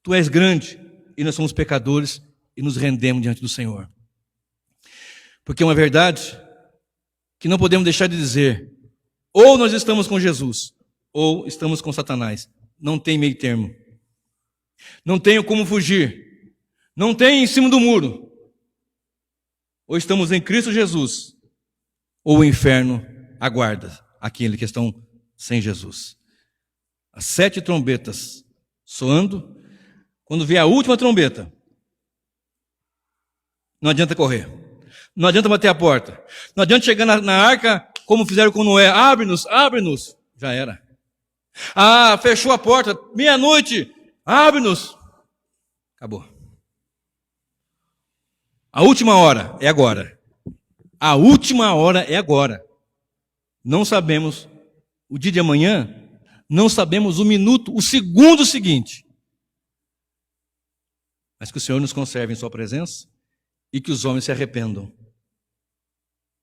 Speaker 1: tu és grande e nós somos pecadores e nos rendemos diante do Senhor. Porque é uma verdade que não podemos deixar de dizer: ou nós estamos com Jesus, ou estamos com Satanás. Não tem meio termo. Não tenho como fugir. Não tem em cima do muro. Ou estamos em Cristo Jesus, ou o inferno aguarda aqueles que estão sem Jesus. As 7 trombetas soando. Quando vier a última trombeta, não adianta correr. Não adianta bater a porta. Não adianta chegar na arca, como fizeram com Noé. Abre-nos, abre-nos. Já era. Ah, fechou a porta. Meia-noite. Abre-nos. Acabou. A última hora é agora. A última hora é agora. Não sabemos o dia de amanhã. Não sabemos o minuto, o segundo seguinte. Mas que o Senhor nos conserve em sua presença e que os homens se arrependam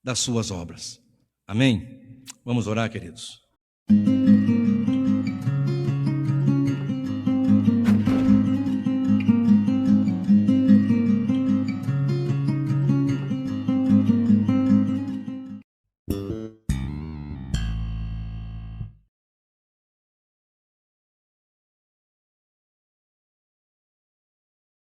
Speaker 1: das suas obras. Amém? Vamos orar, queridos.